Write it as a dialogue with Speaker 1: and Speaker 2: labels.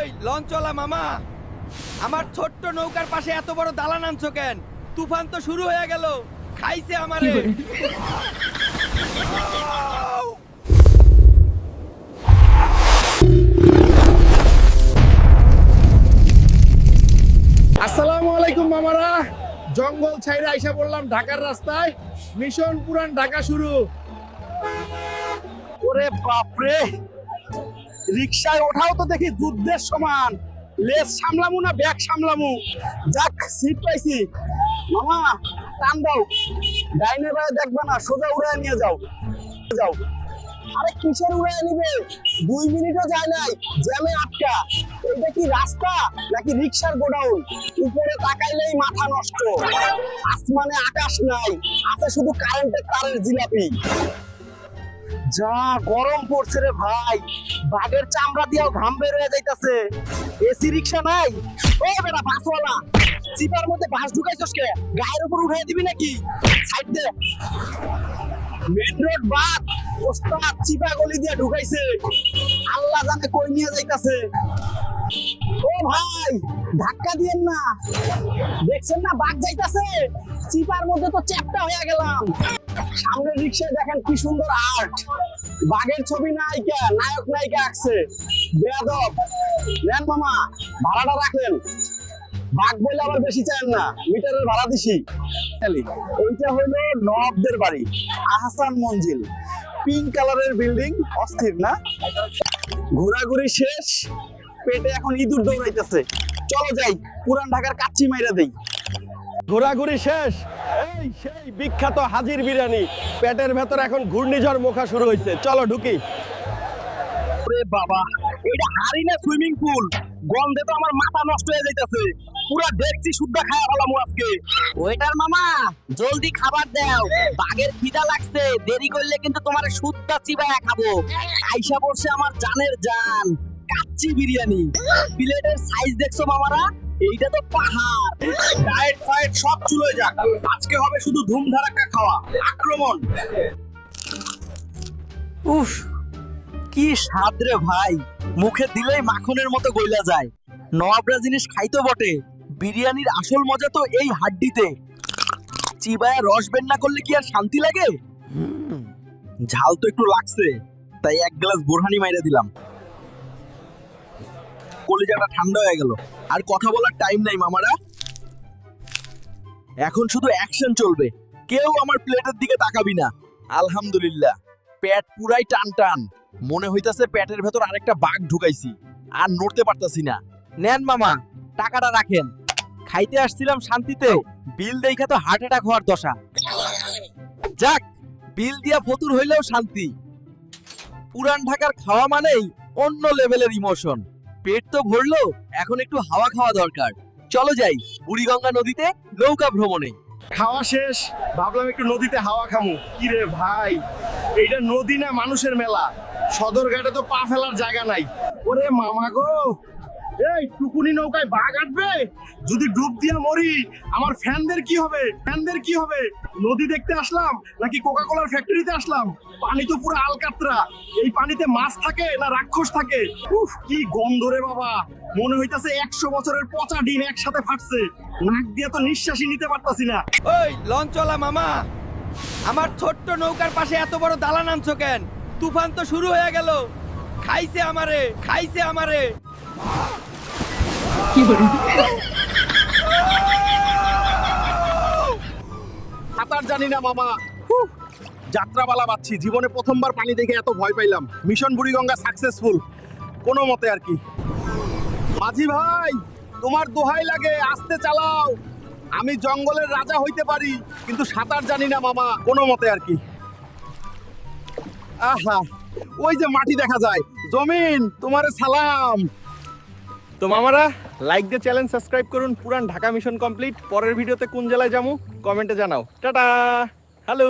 Speaker 1: ওই লঞ্চওয়ালা মামা, আমার ছোট্ট নৌকার পাশে এত বড় দালান আনছো কেন? তুফান তো শুরু হয়ে গেল, খাইছে আমারে।
Speaker 2: আসসালামু আলাইকুম মামারা, জঙ্গল ছাইরা আইসা বললাম ঢাকার রাস্তায়। মিশন পুরান ঢাকা শুরু। ওরে বাপরে, রিকশায় ওঠাও তো দেখি যুদ্ধের সমান। লেজ সামলামু না ব্যাগ সামলামু? যাক, সিট পাইছি। মামা টান দাও, ডাইনে বায়ে দেখবা না, সোজা উড়ায় নিয়ে যাও। যাও। আরে কিসের উড়ায় নিবে? 2 মিনিটও যায় নাই, জ্যামে আটকা। এইটা কি রাস্তা নাকি রিকশার গোডাউন? উপরে তাকাইলেই মাথা নষ্ট। আসমানে আকাশ নাই, আছে শুধু কারেন্টের তারের জিলাপি। যা গরম পড়ছে রে ভাই, বাঘের চামড়া দিয়েও ঘাম বের হয়ে যাইতাছে। এসি রিকশা নাই? ও বেটা বাসওয়ালা, চিপার মধ্যে বাস ঢুকাইছস কে? গায়ের উপর উঠাই দিবি নাকি? সাইড দে। মেন রোড বাদ, ওস্তাদ চিপা গলি দিয়ে ঢুকাইছে। আল্লাহ জানে কই নিয়ে যাইতাছে। ও ভাই, ধাক্কা দিয়েন না, দেখছেন না বাঘ যাইতাছে। চিপার মধ্যে তো চ্যাপটা হয়ে গেলাম। সামনের রিকশায় দেখেন কি সুন্দর আর্ট, বাঘের ছবি নায়িকা নায়ক নায়িকা আঁকছে। বেয়াদব। নেন মামা, ভাড়াটা রাখেন। বাঘ বলে আবার বেশি চান না, মিটারের ভাড়া দিছি। এইটা হলো নবাবদের বাড়ি, আহসান মঞ্জিল। পিঙ্ক কালারের বিল্ডিং, অস্থির না? ঘোরাঘুরি শেষ, পেটে এখন ইঁদুর দৌড়াইতেছে। চলো যাই, পুরান ঢাকার কাচ্চি মাইরা দেই।
Speaker 1: ঘোরাঘুরি শেষ, এই সেই বিখ্যাত হাজির বিরিয়ানি। পেটের ভেতর এখন ঘূর্ণিঝড় মোখা শুরু হয়েছে, চলো ঢুকি।
Speaker 2: ওরে বাবা, এটা হারি না সুইমিং পুল? গন্ধে তো আমার মাথা নষ্ট হয়ে যাইতাছে। পুরা দেখছি শুদ্ধা খায়া ফেলাম আজকে।
Speaker 3: ওয়েটার মামা, জলদি খাবার দাও, বাঘের খিদা লাগছে। দেরি করলে কিন্তু তোমার সুদ্ধা চিবায়া খাবো। আইসা পড়ছে আমার জানের জান, কাচ্চি বিরিয়ানি। প্লেটের সাইজ দেখছো মামারা? এইটা তো পাহাড়।
Speaker 2: ডায়েট ফায়েট সব চলে যাক, আজকে হবে শুধু ধুমধারাক্কা খাওয়া, আক্রমণ।
Speaker 3: উফ, কি স্বাদ রে ভাই, মুখে দিলেই মাখনের মতো গইলা যায়। নবাবরা জিনিস খাইতো বটে, বিরিয়ানির আসল মজা তো এই হাড্ডিতে। চিবায়া রস বের না করলে কি আর শান্তি লাগে? ঝাল তো একটু লাগছে, তাই 1 গ্লাস বোরহানি মাইরা দিলাম। কলিজাটা ঠান্ডা হয়ে গেল। আর কথা বলার টাইম নাই মামারা, এখন শুধু অ্যাকশন চলবে। কেউ আমার প্লেটের দিকে তাকাবি না। আলহামদুলিল্লাহ, পেট পুরাই টান টান। মনে হইতাছে পেটের ভেতর আরেকটা বাঘ ঢুকাইছি, আর নড়তে পারতাছি না। নেন মামা, টাকাটা রাখেন। খাইতে আসছিলাম শান্তিতে, বিল দেখা তো হার্ট অ্যাটাক হওয়ার দশা। যাক, বিল দিয়া ফতুর হইলেও শান্তি। পুরান ঢাকার খাওয়া মানেই অন্য লেভেলের ইমোশন। পেট তো ভরলো, এখন একটু হাওয়া খাওয়া দরকার। চলো যাই বুড়িগঙ্গা নদীতে নৌকা ভ্রমণে।
Speaker 2: খাওয়া শেষ, ভাবলাম একটু নদীতে হাওয়া খামু। কি রে ভাই, এইটা নদী না মানুষের মেলা। সদরঘাটে তো পা ফেলার জায়গা নাই। ওরে মামা গো, এই টুকুনি নৌকায় বাঘ আসবে, যদি ডুব দিয়া মরি আমার ফ্যানদের কি হবে? ফ্যানদের কি হবে? নদী দেখতে আসলাম নাকি কোকা কোলার ফ্যাক্টরিতে আসলাম? পানি তো পুরো আলকাতরা। এই পানিতে মাছ থাকে না রাক্ষস থাকে? উফ, কি গন্ধ রে বাবা, মনে হইতাছে 100 বছরের পচা ডিম একসাথে ফাটছে। নাক দিয়ে তো নিঃশ্বাসই নিতে পারতাছি না।
Speaker 1: ওই লঞ্চওয়ালা মামা, আমার ছোট্ট নৌকার পাশে এত বড় দালান আনছো কেন? তুফান তো শুরু হয়ে গেল, খাইছে আমারে, খাইছে আমারে।
Speaker 2: সাঁতার জানি না মামা। যাত্রাপালা পাচ্ছি, জীবনে প্রথমবার পানি দেখে এত ভয় পাইলাম। মিশন বুড়িগঙ্গা সাকসেসফুল কোনো মতে আর কি। মাঝি ভাই, তোমার দোহাই লাগে, আস্তে চালাও। আমি জঙ্গলের রাজা হইতে পারি, কিন্তু সাঁতার জানি না মামা, কোনো মতে আর কি। আহা, ওই যে মাটি দেখা যায়। জমিন, তোমারে সালাম। তো মামারা, লাইক দিয়ে চ্যানেল সাবস্ক্রাইব করুন। পুরান ঢাকা মিশন কমপ্লিট। পরের ভিডিওতে কোন জেলায় যাবো কমেন্টে জানাও। Tata, hello.